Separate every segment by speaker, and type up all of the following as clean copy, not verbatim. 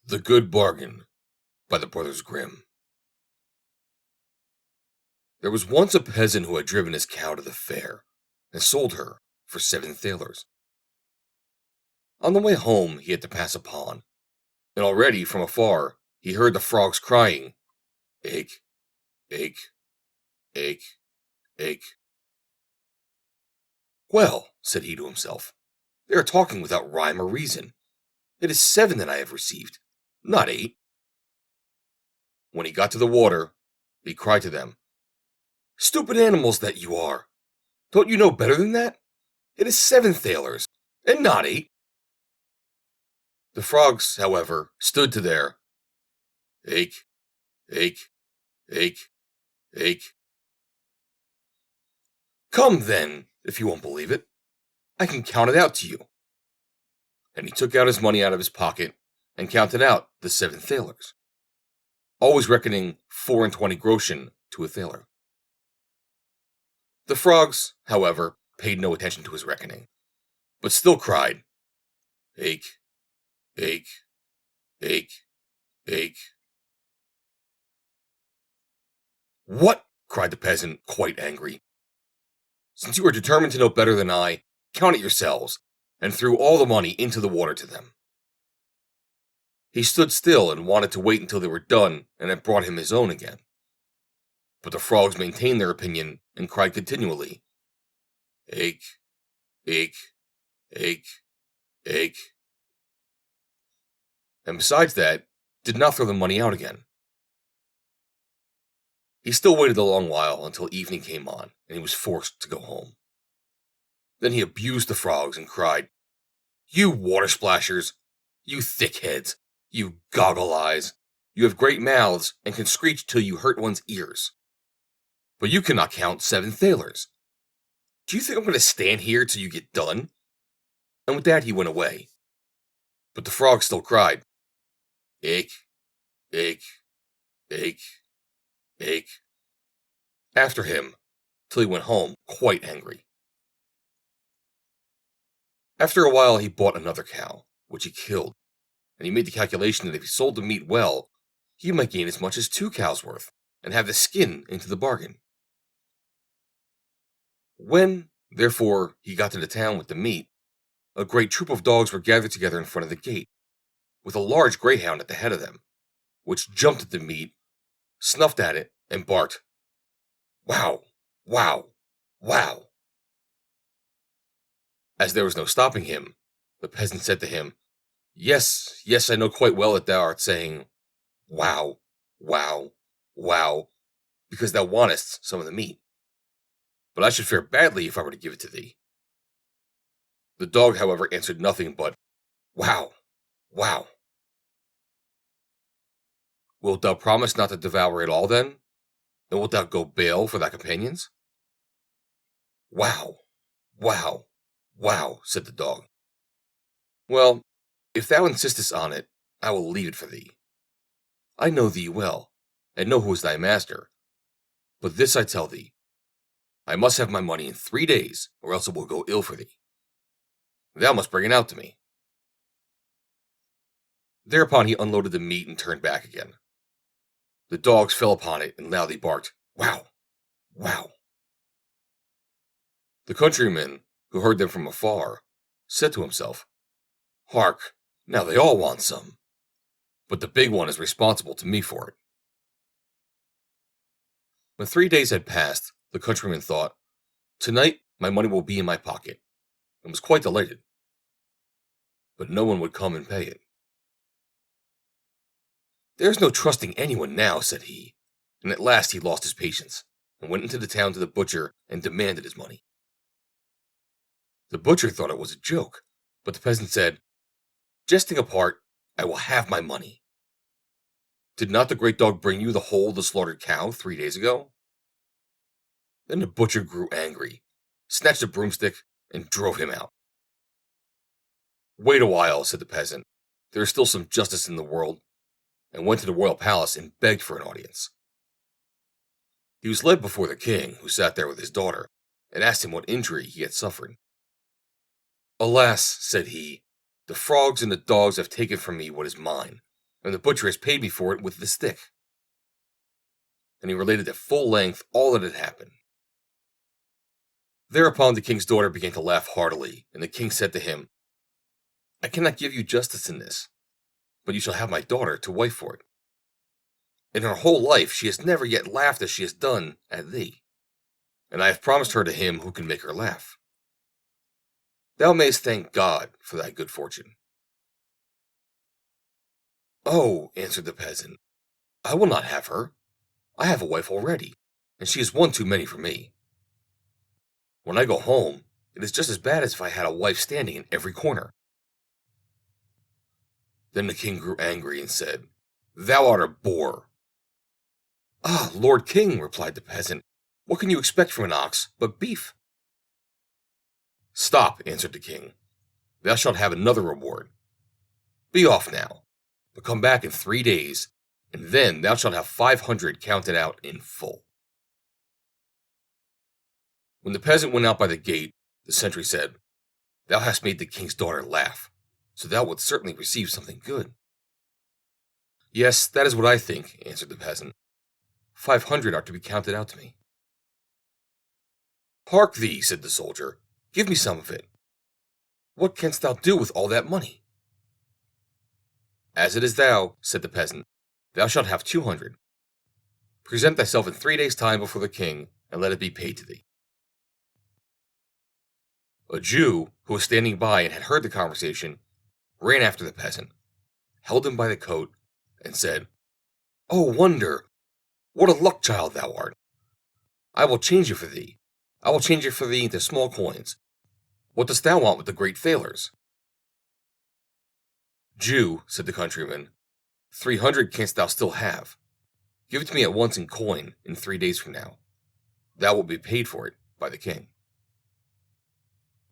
Speaker 1: The Good Bargain by the Brothers Grimm. There was once a peasant who had driven his cow to the fair and sold her for 7 thalers. On the way home, he had to pass a pond, and already from afar he heard the frogs crying, "Egg, egg, egg, egg." "Well," said he to himself, "they are talking without rhyme or reason. It is 7 that I have received, not 8. When he got to the water, he cried to them, "Stupid animals that you are! Don't you know better than that? It is 7 thalers, and not 8. The frogs, however, stood to their "Ache, ache, ache, ache." "Come, then, if you won't believe it. I can count it out to you." And he took out his money out of his pocket and counted out the 7 thalers, always reckoning 24 groschen to a thaler. The frogs, however, paid no attention to his reckoning, but still cried, "Ache, ache, ache, ache." "What?" cried the peasant, quite angry. "Since you are determined to know better than I, count it yourselves," and threw all the money into the water to them. He stood still and wanted to wait until they were done and had brought him his own again. But the frogs maintained their opinion and cried continually, "Ache, ache, ache, ache." And besides that, did not throw the money out again. He still waited a long while until evening came on, and he was forced to go home. Then he abused the frogs and cried, "You water splashers! You thickheads! You goggle eyes! You have great mouths and can screech till you hurt one's ears. But you cannot count 7 thalers. Do you think I'm going to stand here till you get done?" And with that he went away. But the frogs still cried, "Ache, ache, ache, ache," after him, till he went home quite angry. After a while he bought another cow, which he killed, and he made the calculation that if he sold the meat well, he might gain as much as 2 cows' worth, and have the skin into the bargain. When, therefore, he got to the town with the meat, a great troop of dogs were gathered together in front of the gate, with a large greyhound at the head of them, which jumped at the meat, snuffed at it, and barked, "Wow, wow, wow." As there was no stopping him, the peasant said to him, "Yes, yes, I know quite well that thou art saying, 'Wow, wow, wow,' because thou wantest some of the meat. But I should fare badly if I were to give it to thee." The dog, however, answered nothing but, "Wow, wow." "Wilt thou promise not to devour it all, then? And wilt thou go bail for thy companions?" "Wow, wow, wow," said the dog. "Well, if thou insistest on it, I will leave it for thee. I know thee well, and know who is thy master. But this I tell thee, I must have my money in 3 days, or else it will go ill for thee. Thou must bring it out to me." Thereupon he unloaded the meat and turned back again. The dogs fell upon it and loudly barked, "Wow, wow." The countryman, who heard them from afar, said to himself, "Hark, now they all want some. But the big one is responsible to me for it." When 3 days had passed, the countryman thought, "Tonight my money will be in my pocket," and was quite delighted. But no one would come and pay it. "There's no trusting anyone now," said he, and at last he lost his patience, and went into the town to the butcher and demanded his money. The butcher thought it was a joke, but the peasant said, "Jesting apart, I will have my money. Did not the great dog bring you the whole of the slaughtered cow 3 days ago?" Then the butcher grew angry, snatched a broomstick, and drove him out. "Wait a while," said the peasant, "there is still some justice in the world," and went to the royal palace and begged for an audience. He was led before the king, who sat there with his daughter, and asked him what injury he had suffered. "Alas," said he, "the frogs and the dogs have taken from me what is mine, and the butcher has paid me for it with the stick." And he related at full length all that had happened. Thereupon the king's daughter began to laugh heartily, and the king said to him, "I cannot give you justice in this, but you shall have my daughter to wife for it. In her whole life she has never yet laughed as she has done at thee, and I have promised her to him who can make her laugh. Thou mayest thank God for thy good fortune." "Oh," answered the peasant, "I will not have her. I have a wife already, and she is one too many for me. When I go home, it is just as bad as if I had a wife standing in every corner." Then the king grew angry and said, "Thou art a boor." "Ah, Lord King," replied the peasant, "what can you expect from an ox but beef?" "Stop," answered the king. "Thou shalt have another reward. Be off now, but come back in 3 days, and then thou shalt have 500 counted out in full." When the peasant went out by the gate, the sentry said, "Thou hast made the king's daughter laugh, so thou wouldst certainly receive something good." "Yes, that is what I think," answered the peasant. 500 are to be counted out to me." "Hark thee," said the soldier, "give me some of it. What canst thou do with all that money?" "As it is thou," said the peasant, "thou shalt have 200. Present thyself in 3 days' time before the king, and let it be paid to thee." A Jew, who was standing by and had heard the conversation, ran after the peasant, held him by the coat, and said, "Oh wonder! What a luck child thou art! I will change it for thee. I will change it for thee into small coins. What dost thou want with the great thalers?" "Jew," said the countryman, 300 canst thou still have. Give it to me at once in coin in 3 days from now. Thou wilt be paid for it by the king."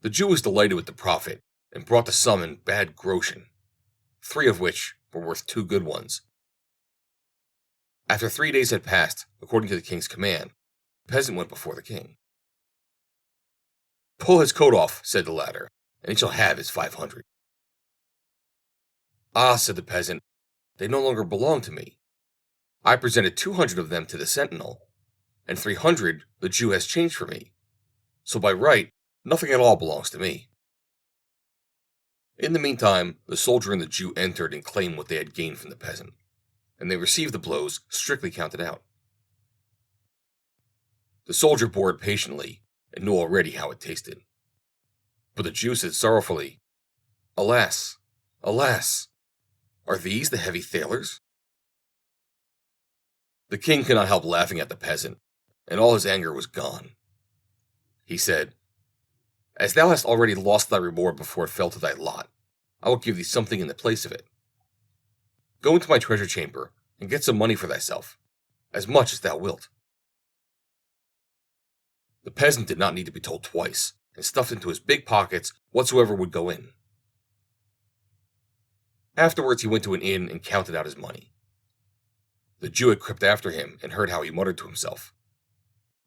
Speaker 1: The Jew was delighted with the profit, and brought the sum in bad groschen, 3 of which were worth 2 good ones. After 3 days had passed, according to the king's command, the peasant went before the king. "Pull his coat off," said the latter, "and he shall have his 500. "Ah," said the peasant, "they no longer belong to me. I presented 200 of them to the sentinel, and 300 the Jew has changed for me. So by right, nothing at all belongs to me." In the meantime, the soldier and the Jew entered and claimed what they had gained from the peasant, and they received the blows strictly counted out. The soldier bore it patiently, and knew already how it tasted. But the Jew said sorrowfully, "Alas, alas, are these the heavy thalers?" The king could not help laughing at the peasant, and all his anger was gone. He said, "As thou hast already lost thy reward before it fell to thy lot, I will give thee something in the place of it. Go into my treasure chamber, and get some money for thyself, as much as thou wilt." The peasant did not need to be told twice, and stuffed into his big pockets whatsoever would go in. Afterwards he went to an inn and counted out his money. The Jew had crept after him, and heard how he muttered to himself,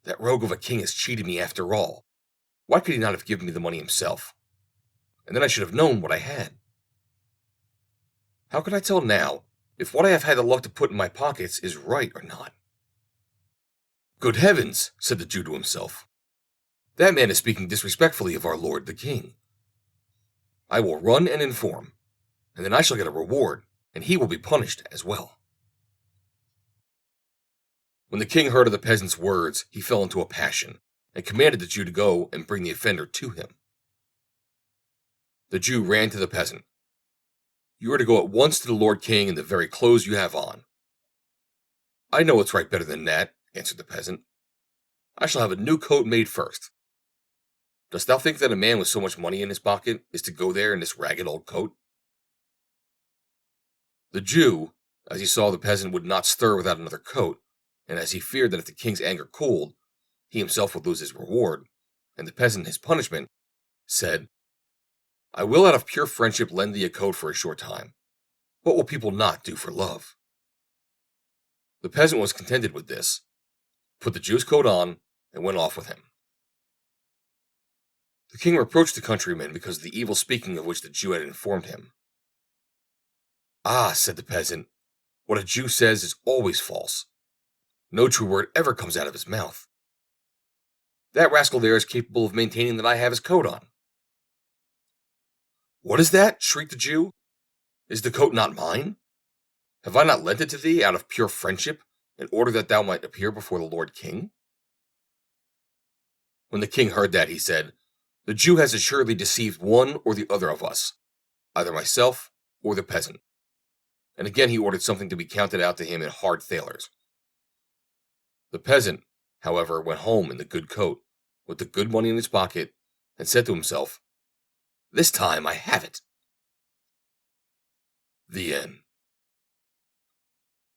Speaker 1: "That rogue of a king has cheated me after all. Why could he not have given me the money himself? And then I should have known what I had. How can I tell now if what I have had the luck to put in my pockets is right or not?" "Good heavens," said the Jew to himself, "that man is speaking disrespectfully of our lord the king. I will run and inform, and then I shall get a reward, and he will be punished as well." When the king heard of the peasant's words, he fell into a passion, and commanded the Jew to go and bring the offender to him. The Jew ran to the peasant. "You are to go at once to the Lord King in the very clothes you have on." "I know what's right better than that," answered the peasant. "I shall have a new coat made first. Dost thou think that a man with so much money in his pocket is to go there in this ragged old coat?" The Jew, as he saw the peasant would not stir without another coat, and as he feared that if the king's anger cooled, he himself would lose his reward, and the peasant his punishment, said, "I will out of pure friendship lend thee a coat for a short time. What will people not do for love?" The peasant was contented with this, put the Jew's coat on, and went off with him. The king reproached the countryman because of the evil speaking of which the Jew had informed him. "Ah," said the peasant, What a Jew says is always false. No true word ever comes out of his mouth. That rascal there is capable of maintaining that I have his coat on." "What is that?" shrieked the Jew. "Is the coat not mine? Have I not lent it to thee out of pure friendship, in order that thou might appear before the Lord King?" When the king heard that, he said, "The Jew has assuredly deceived one or the other of us, either myself or the peasant." And again he ordered something to be counted out to him in hard thalers. The peasant, however, went home in the good coat, with the good money in his pocket, and said to himself, "This time I have it." The end.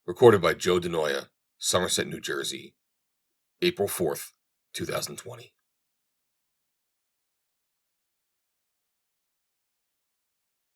Speaker 1: Recorded by Joe DeNoia, Somerset, New Jersey, April 4th, 2020.